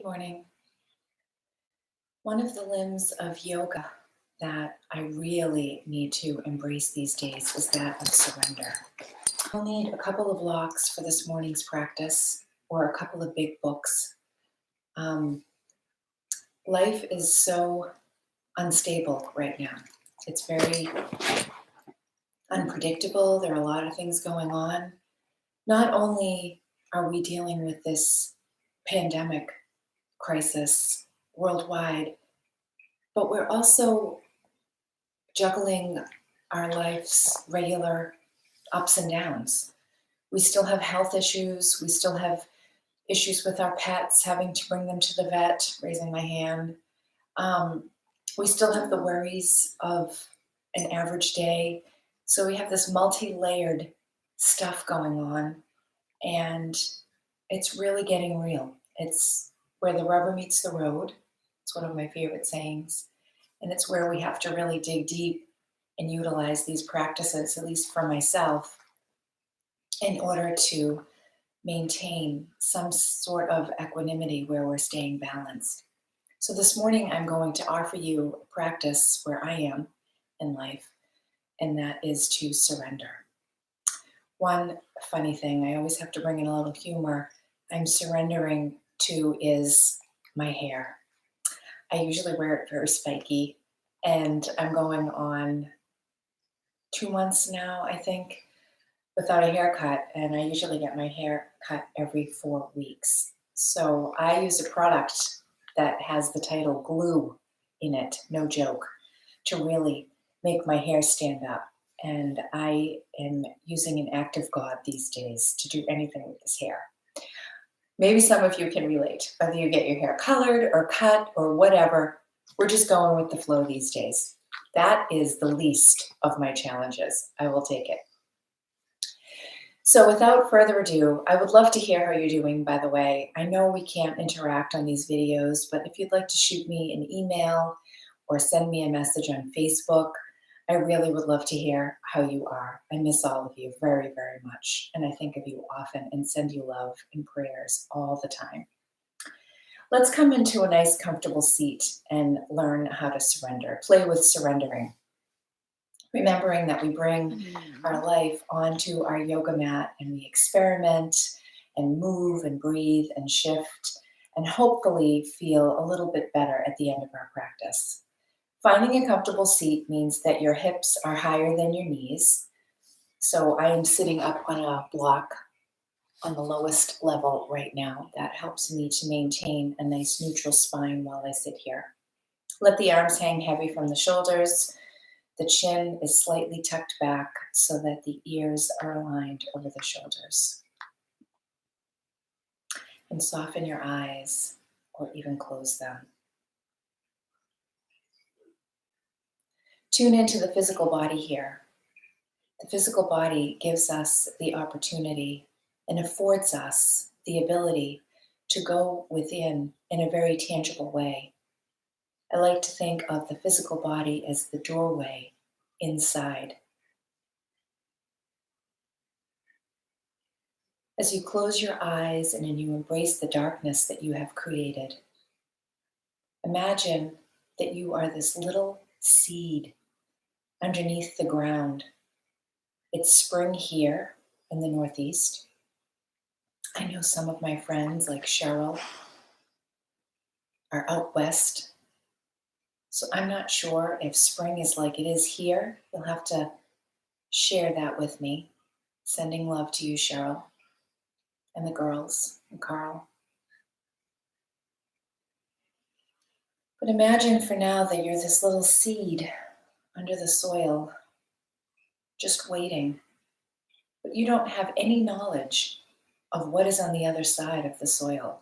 morning. One of the limbs of yoga that I really need to embrace these days is that of surrender. I'll need a couple of locks for this morning's practice or a couple of big books. Um, Life is so unstable right now. It's very unpredictable. There are a lot of things going on. Not only are we dealing with this pandemic crisis worldwide, but we're also juggling our life's regular ups and downs. We still have health issues. We still have issues with our pets, having to bring them to the vet, raising my hand. Um, we still have the worries of an average day. So we have this multi layered stuff going on, and it's really getting real. It's where the rubber meets the road. It's one of my favorite sayings. And it's where we have to really dig deep and utilize these practices, at least for myself, in order to maintain some sort of equanimity where we're staying balanced. So this morning, I'm going to offer you a practice where I am in life, and that is to surrender. One funny thing, I always have to bring in a little humor, I'm surrendering to is my hair. I usually wear it very spiky, and I'm going on 2 months now, I think, without a haircut, and I usually get my hair cut every 4 weeks. So I use a product that has the title Glue in it, no joke, to really make my hair stand up. And I am using an active God these days to do anything with this hair. Maybe some of you can relate, whether you get your hair colored or cut or whatever. We're just going with the flow these days. That is the least of my challenges. I will take it. So without further ado, I would love to hear how you're doing, by the way. I know we can't interact on these videos, but if you'd like to shoot me an email or send me a message on Facebook, I really would love to hear how you are. I miss all of you very, very much, and I think of you often and send you love and prayers all the time. Let's come into a nice, comfortable seat and learn how to surrender. Play with surrendering. Remembering that we bring our life onto our yoga mat and we experiment and move and breathe and shift and hopefully feel a little bit better at the end of our practice. Finding a comfortable seat means that your hips are higher than your knees. So I am sitting up on a block on the lowest level right now. That helps me to maintain a nice neutral spine while I sit here. Let the arms hang heavy from the shoulders. The chin is slightly tucked back so that the ears are aligned over the shoulders. And soften your eyes or even close them. Tune into the physical body here. The physical body gives us the opportunity and affords us the ability to go within in a very tangible way. I like to think of the physical body as the doorway inside. As you close your eyes and you embrace the darkness that you have created, imagine that you are this little seed underneath the ground. It's spring here in the Northeast. I know some of my friends, like Cheryl, are out west. So I'm not sure if spring is like it is here. You'll have to share that with me. Sending love to you, Cheryl, and the girls, and Carl. But imagine for now that you're this little seed under the soil, just waiting. But you don't have any knowledge of what is on the other side of the soil.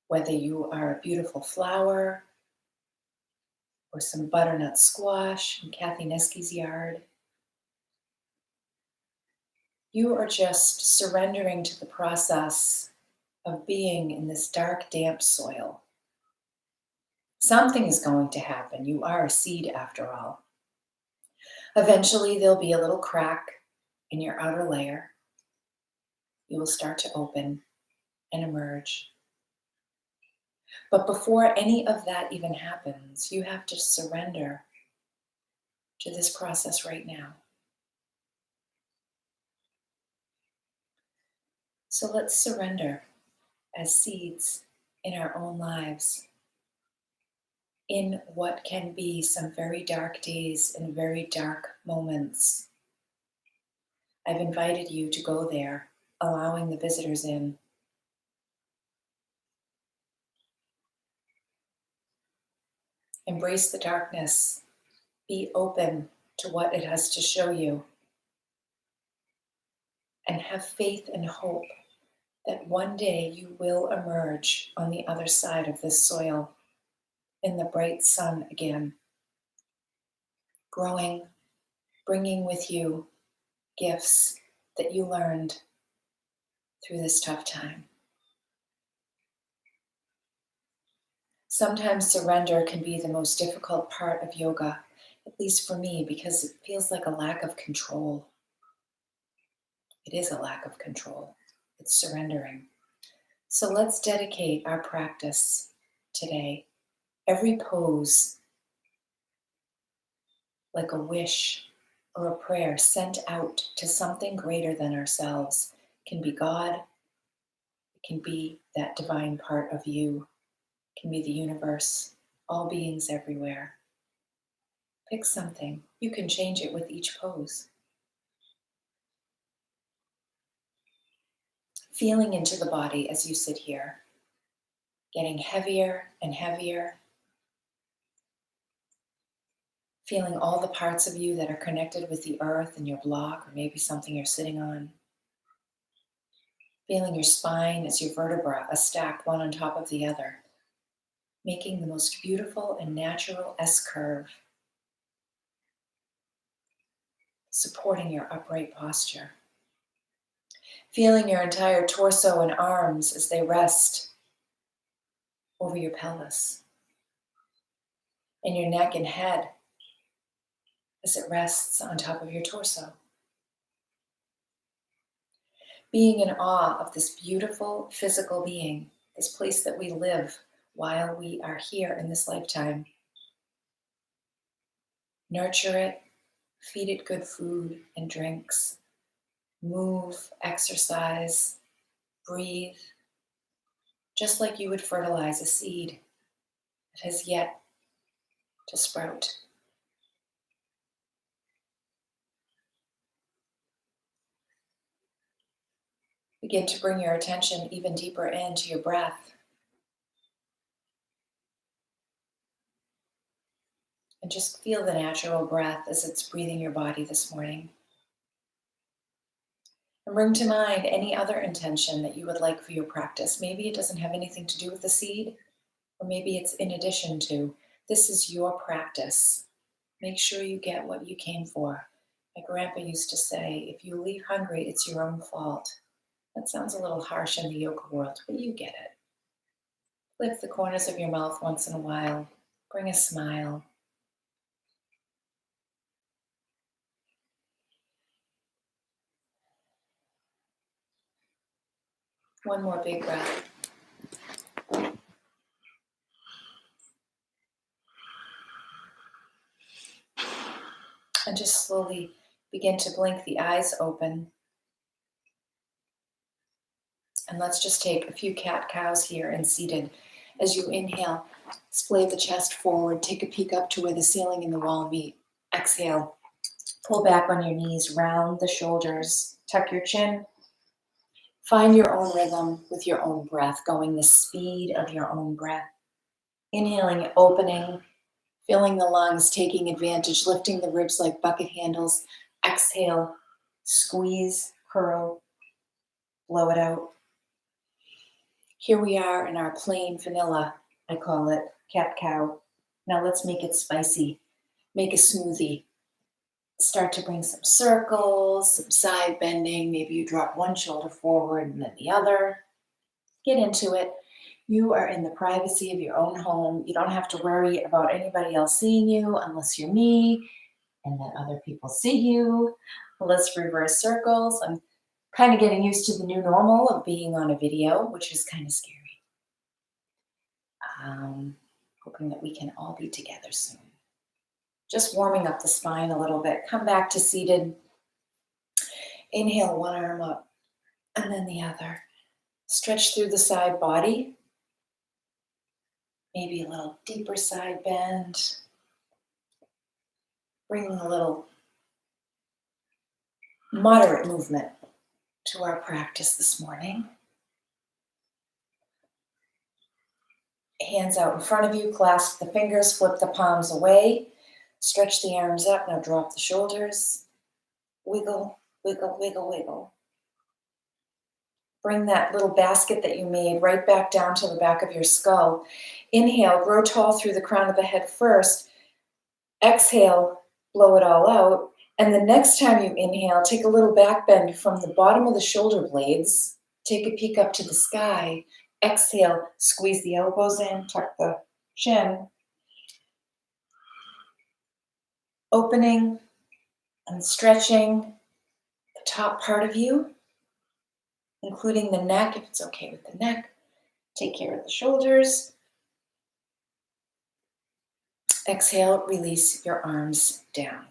Whether you are a beautiful flower or some butternut squash in Kathy Niski's yard, you are just surrendering to the process of being in this dark, damp soil. Something is going to happen. You are a seed after all. Eventually, there'll be a little crack in your outer layer. You will start to open and emerge. But before any of that even happens, you have to surrender to this process right now. So let's surrender as seeds in our own lives, in what can be some very dark days and very dark moments. I've invited you to go there, allowing the visitors in. Embrace the darkness. Be open to what it has to show you. And have faith and hope that one day you will emerge on the other side of this soil in the bright sun again, growing, bringing with you gifts that you learned through this tough time. Sometimes surrender can be the most difficult part of yoga, at least for me, because it feels like a lack of control. It is a lack of control. It's surrendering. So let's dedicate our practice today. Every pose, like a wish or a prayer sent out to something greater than ourselves, can be God, it can be that divine part of you, it can be the universe, all beings everywhere. Pick something. You can change it with each pose. Feeling into the body as you sit here, getting heavier and heavier. Feeling all the parts of you that are connected with the earth and your block, or maybe something you're sitting on. Feeling your spine as your vertebra are stacked one on top of the other, making the most beautiful and natural S-curve, supporting your upright posture. Feeling your entire torso and arms as they rest over your pelvis, and your neck and head as it rests on top of your torso. Being in awe of this beautiful physical being, this place that we live while we are here in this lifetime. Nurture it, feed it good food and drinks, move, exercise, breathe, just like you would fertilize a seed that has yet to sprout. Begin to bring your attention even deeper into your breath. And just feel the natural breath as it's breathing your body this morning. And bring to mind any other intention that you would like for your practice. Maybe it doesn't have anything to do with the seed, or maybe it's in addition to. This is your practice. Make sure you get what you came for. My grandpa used to say, if you leave hungry, it's your own fault. That sounds a little harsh in the yoga world, but you get it. Lift the corners of your mouth once in a while. Bring a smile. One more big breath. And just slowly begin to blink the eyes open. And let's just take a few cat-cows here and seated. As you inhale, splay the chest forward, take a peek up to where the ceiling and the wall meet. Exhale, pull back on your knees, round the shoulders, tuck your chin. Find your own rhythm with your own breath, going the speed of your own breath. Inhaling, opening, filling the lungs, taking advantage, lifting the ribs like bucket handles. Exhale, squeeze, curl, blow it out. Here we are in our plain vanilla, I call it, cat-cow. Now let's make it spicy. Make a smoothie. Start to bring some circles, some side bending. Maybe you drop one shoulder forward and then the other. Get into it. You are in the privacy of your own home. You don't have to worry about anybody else seeing you unless you're me and then other people see you. Let's reverse circles. I'm kind of getting used to the new normal of being on a video, which is kind of scary. Hoping that we can all be together soon. Just warming up the spine a little bit. Come back to seated. Inhale, one arm up, and then the other. Stretch through the side body. Maybe a little deeper side bend. Bringing a little moderate movement to our practice this morning. Hands out in front of you, clasp the fingers, flip the palms away, stretch the arms up, now drop the shoulders. Wiggle, wiggle, wiggle, wiggle. Bring that little basket that you made right back down to the back of your skull. Inhale, grow tall through the crown of the head first. Exhale, blow it all out. And the next time you inhale, take a little back bend from the bottom of the shoulder blades. Take a peek up to the sky. Exhale, squeeze the elbows in, tuck the chin. Opening and stretching the top part of you, including the neck, if it's okay with the neck. Take care of the shoulders. Exhale, release your arms down.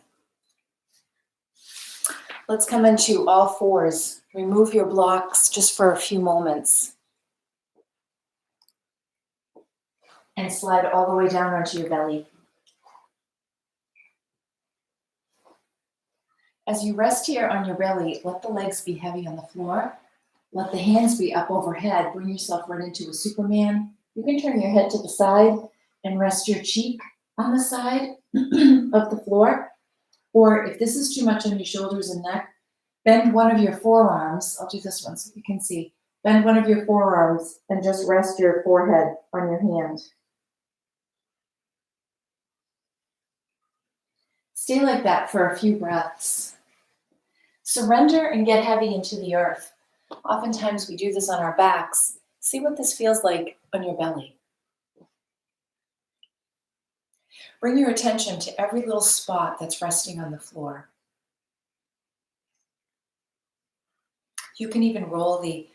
Let's come into all fours. Remove your blocks just for a few moments. And slide all the way down onto your belly. As you rest here on your belly, let the legs be heavy on the floor. Let the hands be up overhead. Bring yourself right into a Superman. You can turn your head to the side and rest your cheek on the side of the floor. Or if this is too much on your shoulders and neck, bend one of your forearms. I'll do this one so you can see. Bend one of your forearms and just rest your forehead on your hand. Stay like that for a few breaths. Surrender and get heavy into the earth. Oftentimes we do this on our backs. See what this feels like on your belly. Bring your attention to every little spot that's resting on the floor. You can even roll the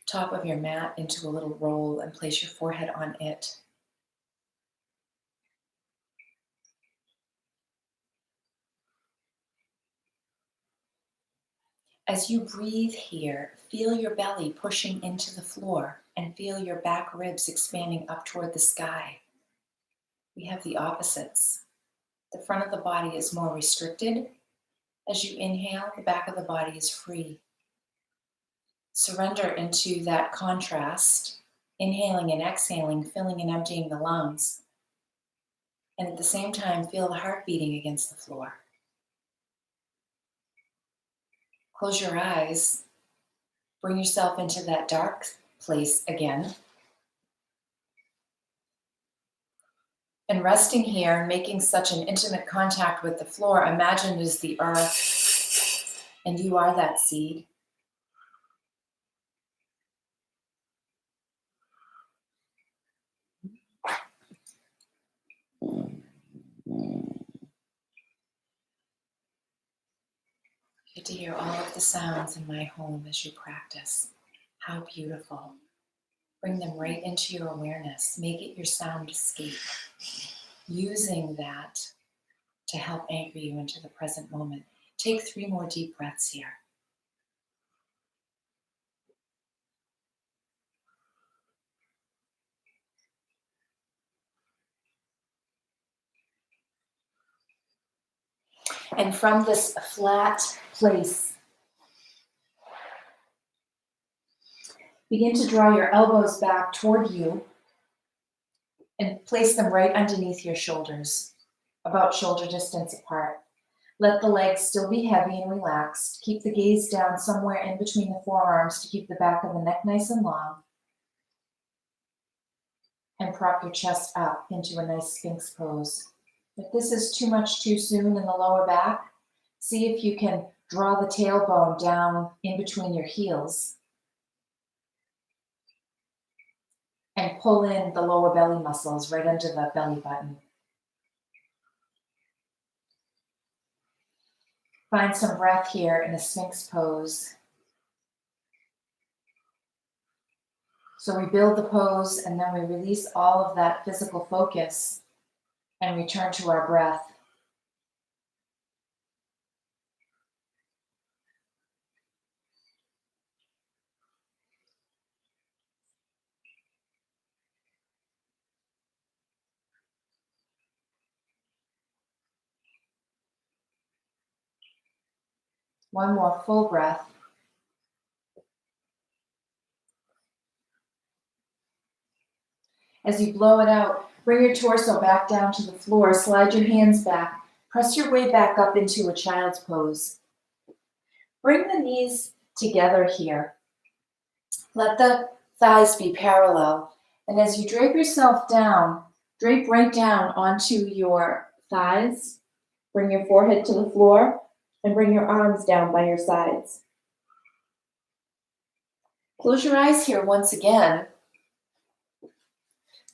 top of your mat into a little roll and place your forehead on it. As you breathe here, feel your belly pushing into the floor and feel your back ribs expanding up toward the sky. We have the opposites. The front of the body is more restricted. As you inhale, the back of the body is free. Surrender into that contrast, inhaling and exhaling, filling and emptying the lungs. And at the same time, feel the heart beating against the floor. Close your eyes. Bring yourself into that dark place again. And resting here, making such an intimate contact with the floor, imagine it is the earth, and you are that seed. Get to hear all of the sounds in my home as you practice. How beautiful. Bring them right into your awareness. Make it your sound escape. Using that to help anchor you into the present moment. Take 3 more deep breaths here. And from this flat place, begin to draw your elbows back toward you and place them right underneath your shoulders, about shoulder distance apart. Let the legs still be heavy and relaxed. Keep the gaze down somewhere in between the forearms to keep the back of the neck nice and long. And prop your chest up into a nice Sphinx pose. If this is too much too soon in the lower back, see if you can draw the tailbone down in between your heels and pull in the lower belly muscles right under the belly button. Find some breath here in a Sphinx pose. So we build the pose and then we release all of that physical focus and return to our breath. One more full breath. As you blow it out, bring your torso back down to the floor, slide your hands back, press your way back up into a child's pose. Bring the knees together here. Let the thighs be parallel. And as you drape yourself down, drape right down onto your thighs. Bring your forehead to the floor and bring your arms down by your sides. Close your eyes here once again.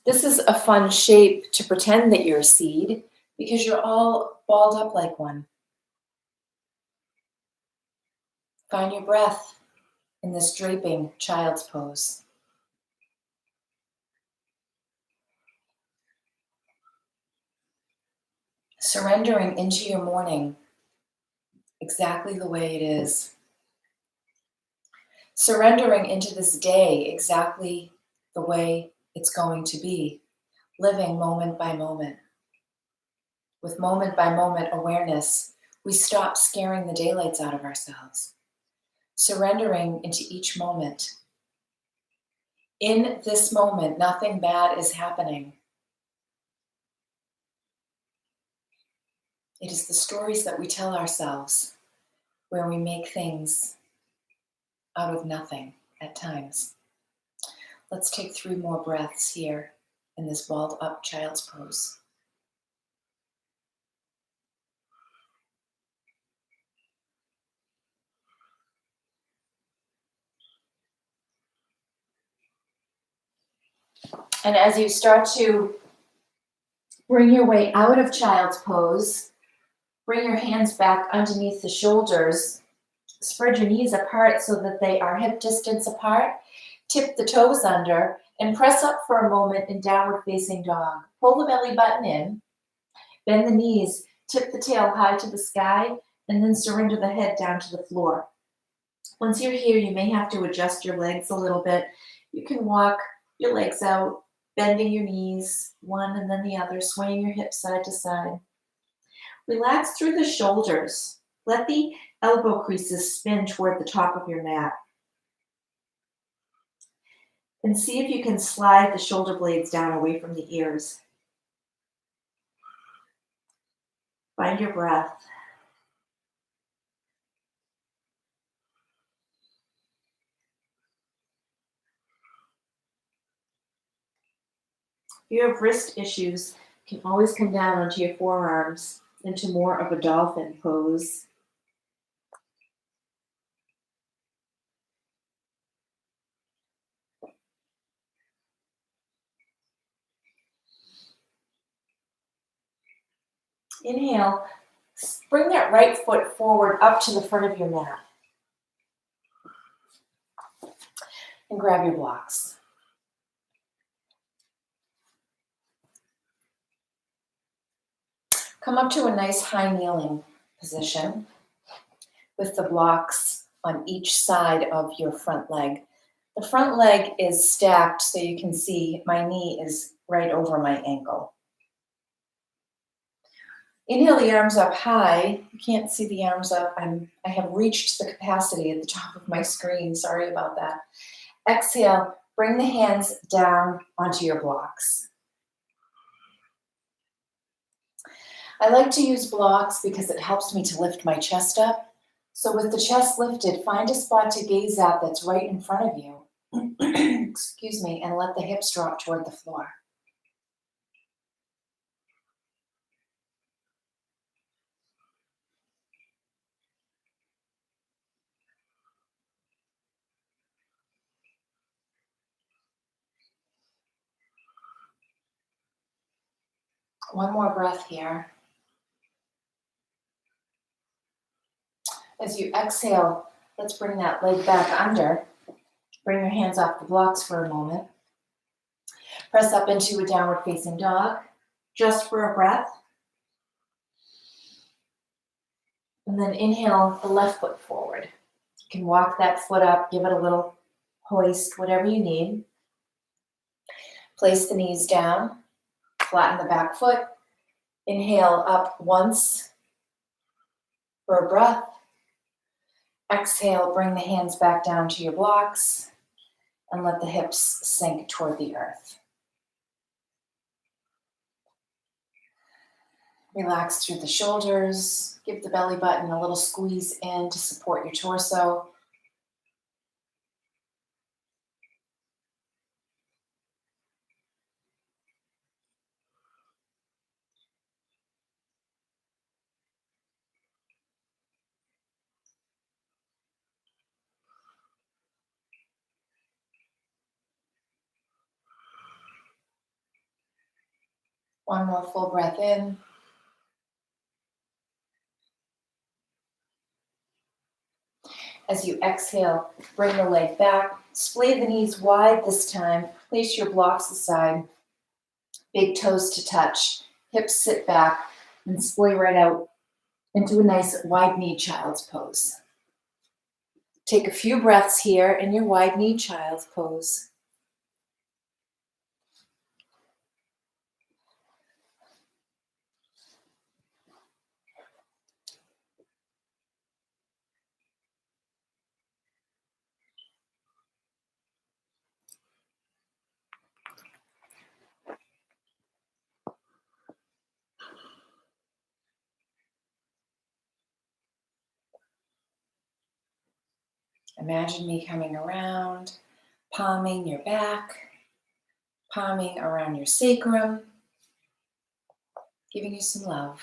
This is a fun shape to pretend that you're a seed because you're all balled up like one. Find your breath in this draping child's pose. Surrendering into your morning exactly the way it is. Surrendering into this day exactly the way it's going to be. Living moment by moment. With moment by moment awareness, we stop scaring the daylights out of ourselves. Surrendering into each moment. In this moment, nothing bad is happening. It is the stories that we tell ourselves where we make things out of nothing at times. Let's take 3 more breaths here in this balled up child's pose. And as you start to bring your way out of child's pose, bring your hands back underneath the shoulders. Spread your knees apart so that they are hip distance apart. Tip the toes under and press up for a moment in downward facing dog. Pull the belly button in, bend the knees, tip the tail high to the sky, and then surrender the head down to the floor. Once you're here, you may have to adjust your legs a little bit. You can walk your legs out, bending your knees, one and then the other, swaying your hips side to side. Relax through the shoulders. Let the elbow creases spin toward the top of your mat. And see if you can slide the shoulder blades down away from the ears. Find your breath. If you have wrist issues, you can always come down onto your forearms into more of a dolphin pose. Inhale, bring that right foot forward up to the front of your mat. And grab your blocks. Come up to a nice high kneeling position with the blocks on each side of your front leg. The front leg is stacked so you can see my knee is right over my ankle. Inhale the arms up high. You can't see the arms up. I have reached the capacity at the top of my screen. Sorry about that. Exhale, bring the hands down onto your blocks. I like to use blocks because it helps me to lift my chest up. So with the chest lifted, find a spot to gaze at that's right in front of you. Excuse me, and let the hips drop toward the floor. One more breath here. As you exhale, let's bring that leg back under. Bring your hands off the blocks for a moment. Press up into a downward facing dog, just for a breath. And then inhale the left foot forward. You can walk that foot up, give it a little hoist, whatever you need. Place the knees down, flatten the back foot. Inhale up once for a breath. Exhale, bring the hands back down to your blocks and let the hips sink toward the earth. Relax through the shoulders. Give the belly button a little squeeze in to support your torso. One more full breath in. As you exhale, bring the leg back. Splay the knees wide this time. Place your blocks aside. Big toes to touch. Hips sit back and splay right out into a nice wide knee child's pose. Take a few breaths here in your wide knee child's pose. Imagine me coming around, palming your back, palming around your sacrum, giving you some love.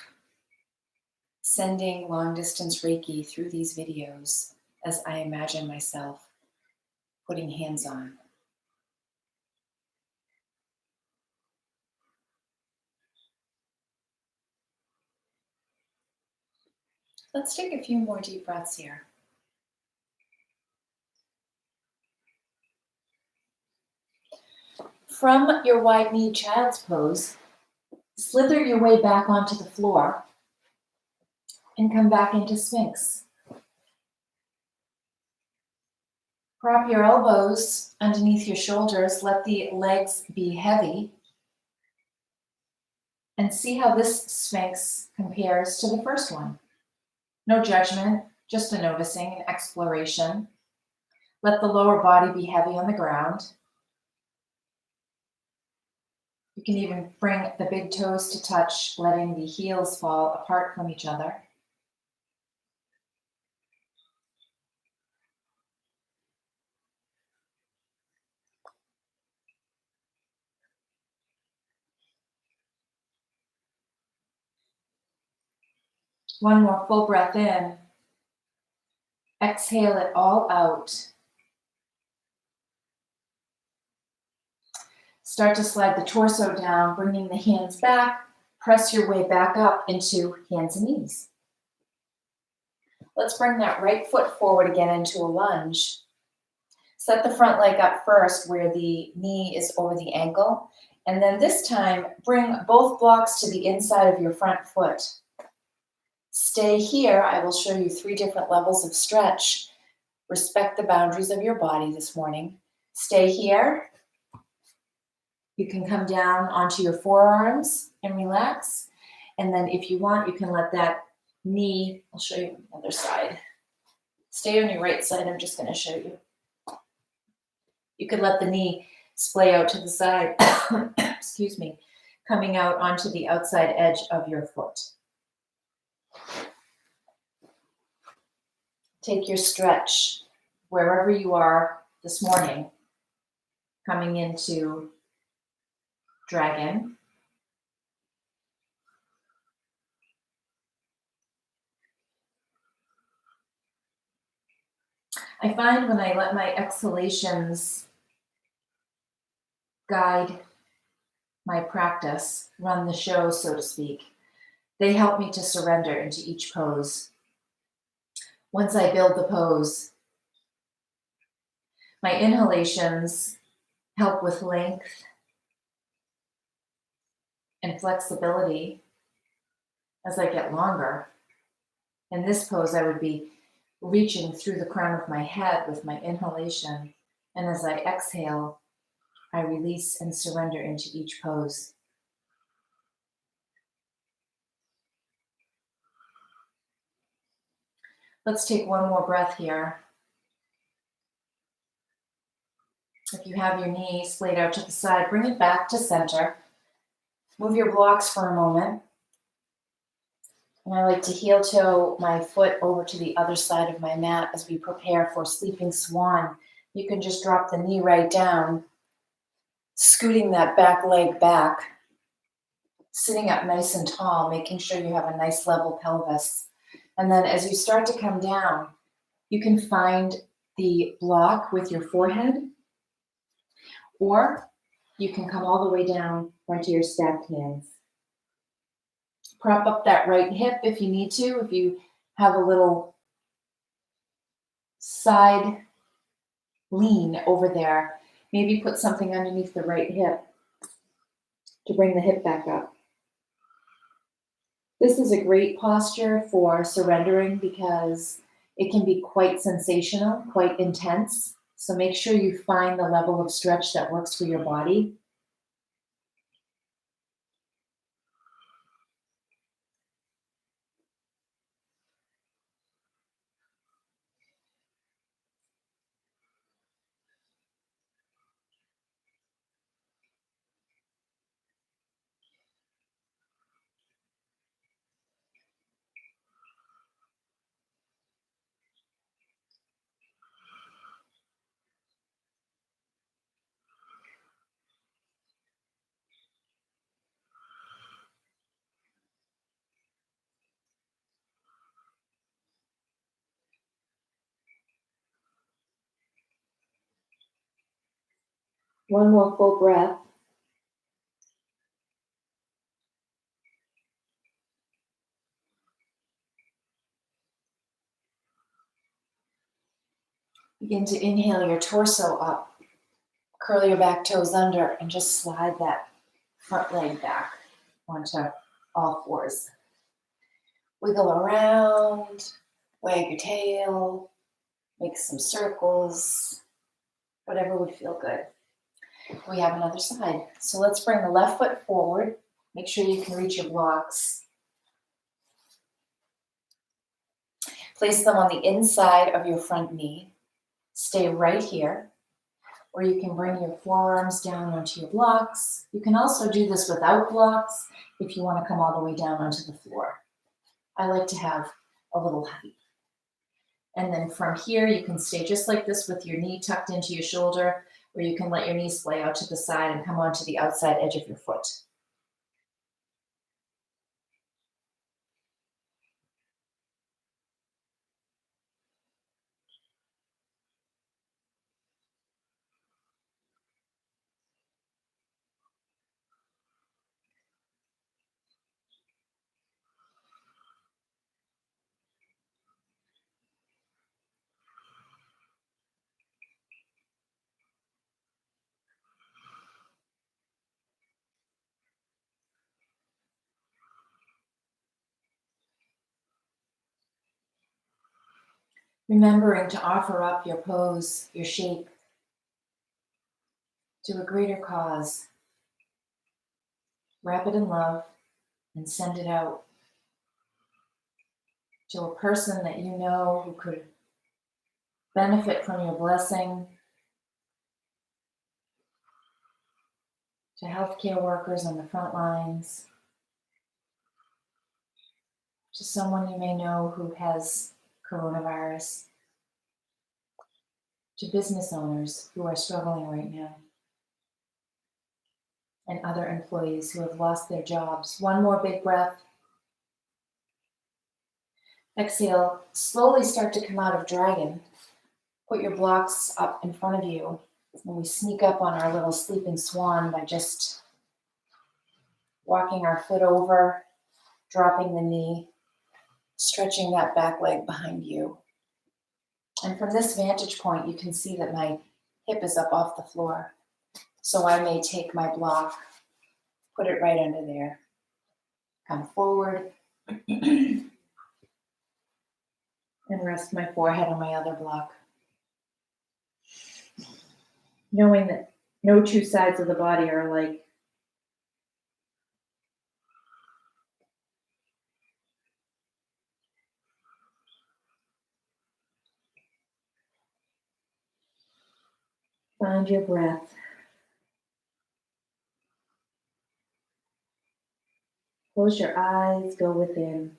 Sending long distance Reiki through these videos as I imagine myself putting hands on. Let's take a few more deep breaths here. From your wide knee child's pose, slither your way back onto the floor and come back into Sphinx. Prop your elbows underneath your shoulders, let the legs be heavy, and see how this Sphinx compares to the first one. No judgment, just a noticing, an exploration. Let the lower body be heavy on the ground. You can even bring the big toes to touch, letting the heels fall apart from each other. One more full breath in. Exhale it all out. Start to slide the torso down, bringing the hands back. Press your way back up into hands and knees. Let's bring that right foot forward again into a lunge. Set the front leg up first where the knee is over the ankle. And then this time, bring both blocks to the inside of your front foot. Stay here. I will show you 3 different levels of stretch. Respect the boundaries of your body this morning. Stay here. You can come down onto your forearms and relax. And then if you want, you can let that knee, I'll show you the other side. Stay on your right side. I'm just going to show you. You could let the knee splay out to the side, excuse me, coming out onto the outside edge of your foot. Take your stretch wherever you are this morning, coming into dragon. I find when I let my exhalations guide my practice, run the show, so to speak, they help me to surrender into each pose. Once I build the pose, My inhalations help with length and flexibility as I get longer. In this pose, I would be reaching through the crown of my head with my inhalation, and as I exhale, I release and surrender into each pose. Let's take one more breath here. If you have your knee splayed out to the side, bring it back to center. Move your blocks for a moment. And I like to heel toe my foot over to the other side of my mat as we prepare for Sleeping Swan. You can just drop the knee right down, scooting that back leg back, sitting up nice and tall, making sure you have a nice level pelvis. And then as you start to come down, you can find the block with your forehead, or you can come all the way down onto your stacked hands. Prop up that right hip if you need to. If you have a little side lean over there, maybe put something underneath the right hip to bring the hip back up. This is a great posture for surrendering because it can be quite sensational, quite intense. So make sure you find the level of stretch that works for your body. One more full breath. Begin to inhale your torso up. Curl your back toes under and just slide that front leg back onto all fours. Wiggle around, wag your tail, make some circles, whatever would feel good. We have another side. So let's bring the left foot forward. Make sure you can reach your blocks. Place them on the inside of your front knee. Stay right here. Or you can bring your forearms down onto your blocks. You can also do this without blocks if you want to come all the way down onto the floor. I like to have a little height. And then from here, you can stay just like this with your knee tucked into your shoulder, or you can let your knee splay out to the side and come onto the outside edge of your foot. Remembering to offer up your pose, your shape, to a greater cause. Wrap it in love and send it out to a person that you know who could benefit from your blessing, to healthcare workers on the front lines, to someone you may know who has coronavirus, to business owners who are struggling right now, and other employees who have lost their jobs. One more big breath. Exhale, slowly start to come out of dragon. Put your blocks up in front of you. And we sneak up on our little sleeping swan by just walking our foot over, dropping the knee, stretching that back leg behind you. And from this vantage point, you can see that my hip is up off the floor. So I may take my block, put it right under there, come forward, and rest my forehead on my other block. Knowing that no two sides of the body are alike. Find your breath. Close your eyes, go within.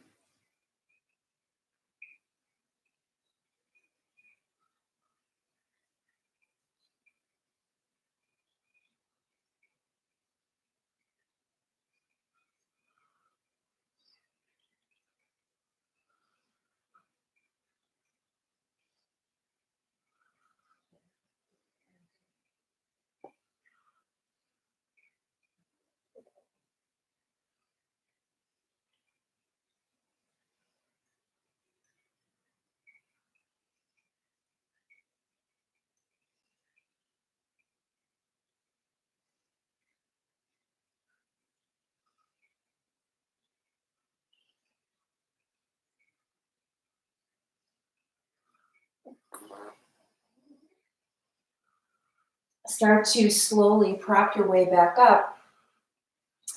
Start to slowly prop your way back up.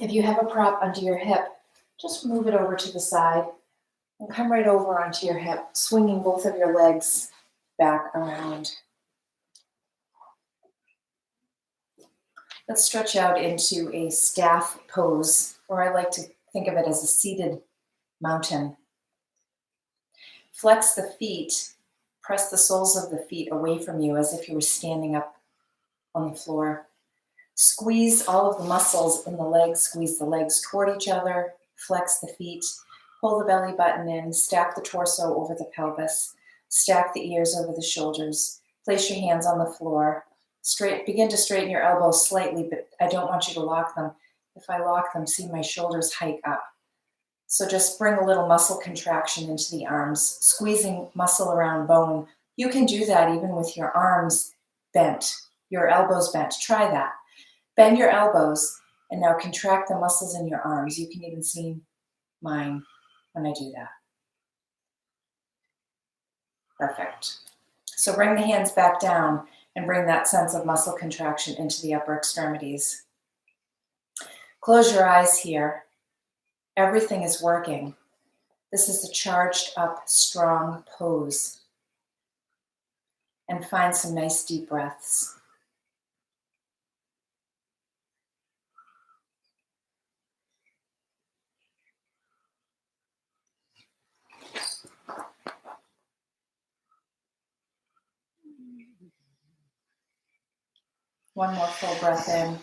If you have a prop under your hip, just move it over to the side and come right over onto your hip, swinging both of your legs back around. Let's stretch out into a staff pose, or I like to think of it as a seated mountain. Flex the feet, press the soles of the feet away from you as if you were standing up on the floor. Squeeze all of the muscles in the legs, squeeze the legs toward each other, flex the feet, pull the belly button in, stack the torso over the pelvis, stack the ears over the shoulders, place your hands on the floor, begin to straighten your elbows slightly, but I don't want you to lock them. If I lock them, see my shoulders hike up. So just bring a little muscle contraction into the arms, squeezing muscle around bone. You can do that even with your arms bent, your elbows bent. Try that. Bend your elbows and now contract the muscles in your arms. You can even see mine when I do that. Perfect. So bring the hands back down and bring that sense of muscle contraction into the upper extremities. Close your eyes here. Everything is working. This is a charged up, strong pose. And find some nice deep breaths. One more full breath in.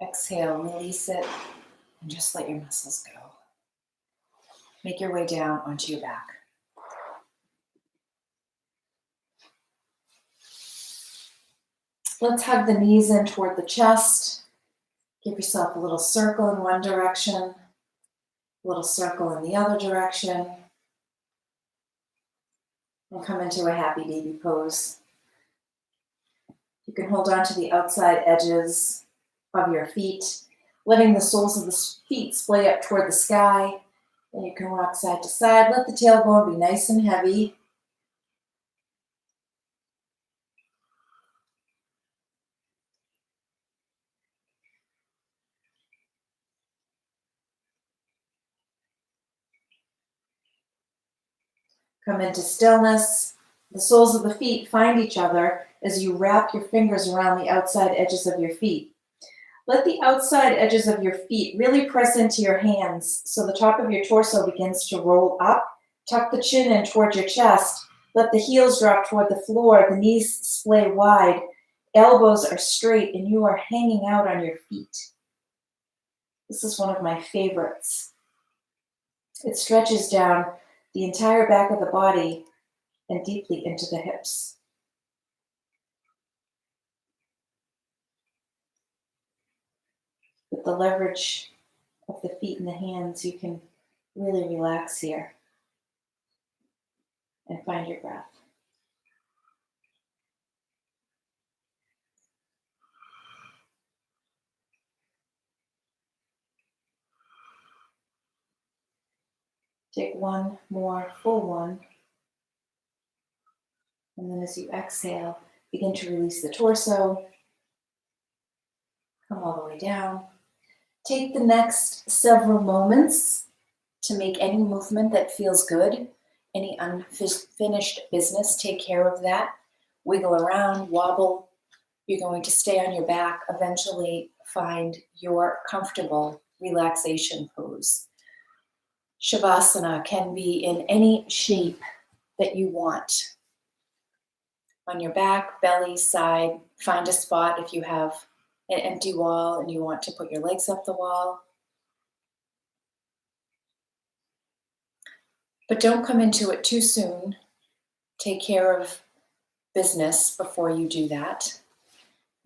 Exhale, release it, and just let your muscles go. Make your way down onto your back. Let's hug the knees in toward the chest. Give yourself a little circle in one direction, a little circle in the other direction, and come into a happy baby pose. You can hold on to the outside edges of your feet, letting the soles of the feet splay up toward the sky. And you can rock side to side. Let the tailbone be nice and heavy. Come into stillness. The soles of the feet find each other as you wrap your fingers around the outside edges of your feet. Let the outside edges of your feet really press into your hands so the top of your torso begins to roll up. Tuck the chin in toward your chest. Let the heels drop toward the floor. The knees splay wide. Elbows are straight and you are hanging out on your feet. This is one of my favorites. It stretches down the entire back of the body and deeply into the hips. With the leverage of the feet and the hands, you can really relax here and find your breath. Take one more full one. And then as you exhale, begin to release the torso. Come all the way down. Take the next several moments to make any movement that feels good. Any unfinished business, take care of that. Wiggle around, wobble. You're going to stay on your back. Eventually find your comfortable relaxation pose. Shavasana can be in any shape that you want. On your back, belly, side, find a spot if you have an empty wall and you want to put your legs up the wall. But don't come into it too soon. Take care of business before you do that.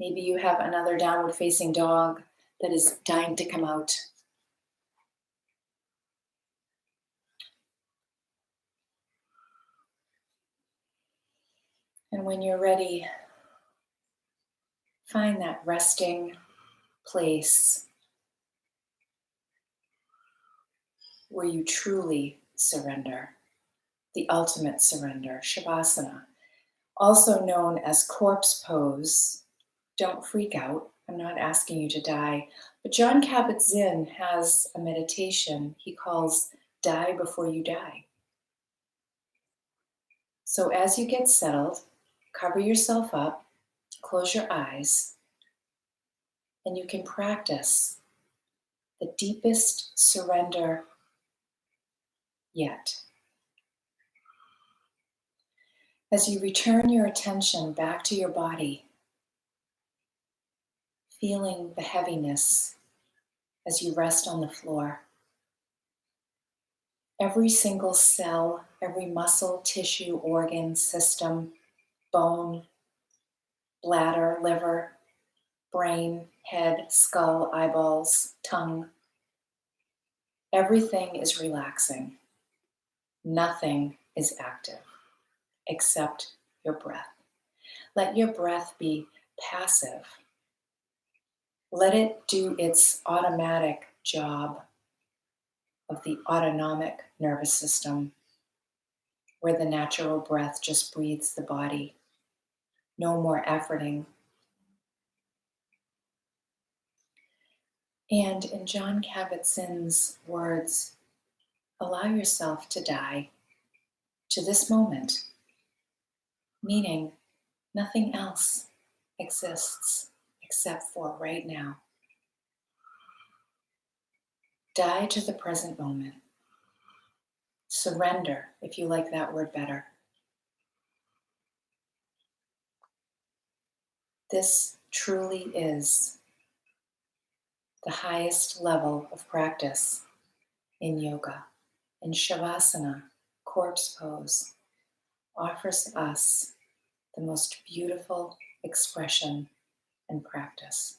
Maybe you have another downward facing dog that is dying to come out. And when you're ready, find that resting place where you truly surrender, the ultimate surrender, Shavasana, also known as corpse pose. Don't freak out. I'm not asking you to die. But Jon Kabat-Zinn has a meditation he calls Die Before You Die. So as you get settled, cover yourself up, close your eyes, and you can practice the deepest surrender yet. As you return your attention back to your body, feeling the heaviness as you rest on the floor. Every single cell, every muscle, tissue, organ, system, bone, bladder, liver, brain, head, skull, eyeballs, tongue, everything is relaxing. Nothing is active except your breath. Let your breath be passive. Let it do its automatic job of the autonomic nervous system, where the natural breath just breathes the body. No more efforting. And in Jon Kabat-Zinn's words, allow yourself to die to this moment, meaning nothing else exists except for right now. Die to the present moment. Surrender, if you like that word better. This truly is the highest level of practice in yoga. And Shavasana, corpse pose, offers us the most beautiful expression and practice.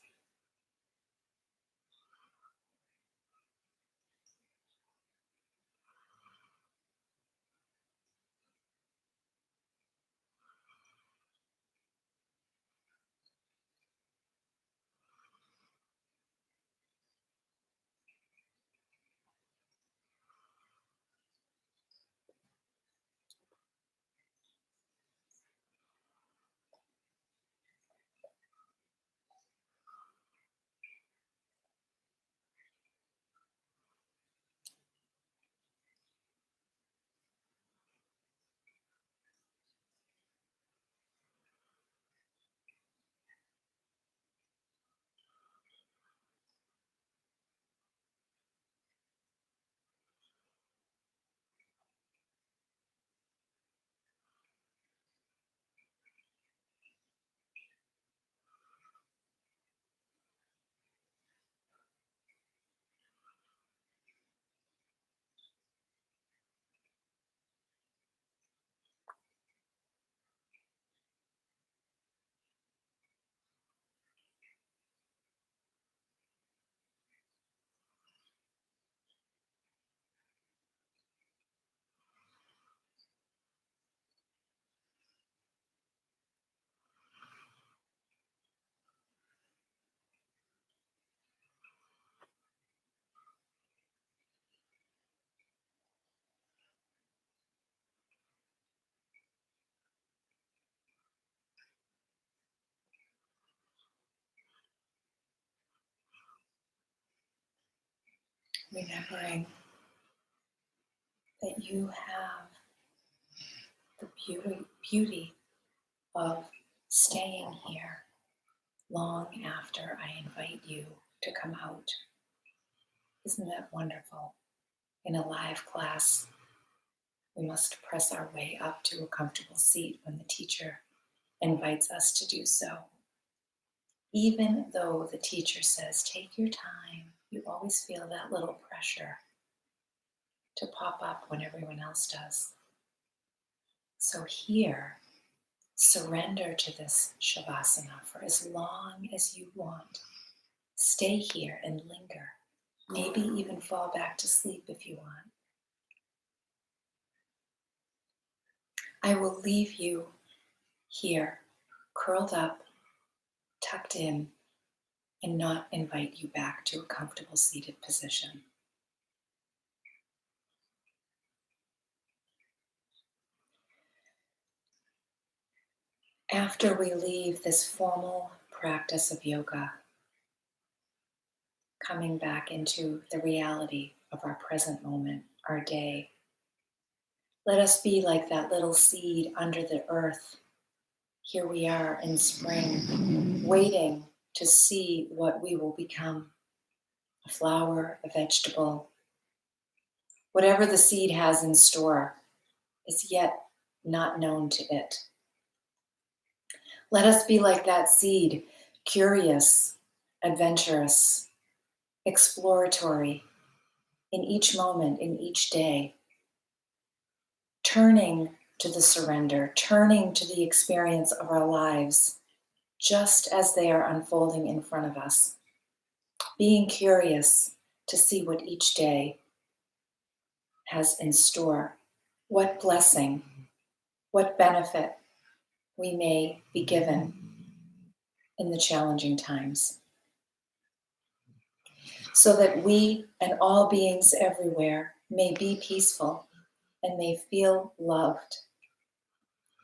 remembering that you have the beauty of staying here long after I invite you to come out. Isn't that wonderful? In a live class, we must press our way up to a comfortable seat when the teacher invites us to do so. Even though the teacher says, take your time, you always feel that little pressure to pop up when everyone else does. So here, surrender to this Shavasana for as long as you want. Stay here and linger. Maybe even fall back to sleep if you want. I will leave you here, curled up, tucked in, and not invite you back to a comfortable seated position. After we leave this formal practice of yoga, coming back into the reality of our present moment, our day, let us be like that little seed under the earth. Here we are in spring, waiting to see what we will become. A flower, a vegetable, whatever the seed has in store is yet not known to it. Let us be like that seed, curious, adventurous, exploratory in each moment, in each day, turning to the surrender, turning to the experience of our lives just as they are unfolding in front of us, being curious to see what each day has in store, what blessing, what benefit we may be given in the challenging times, so that we and all beings everywhere may be peaceful and may feel loved,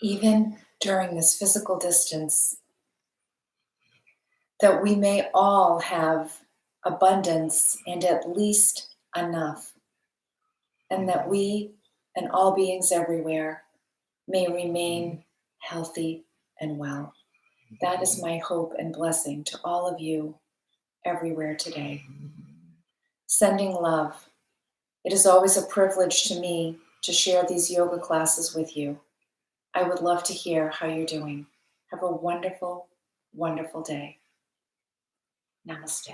even during this physical distance, that we may all have abundance and at least enough, and that we and all beings everywhere may remain healthy and well. That is my hope and blessing to all of you everywhere today. Sending love. It is always a privilege to me to share these yoga classes with you. I would love to hear how you're doing. Have a wonderful, wonderful day. Namaste.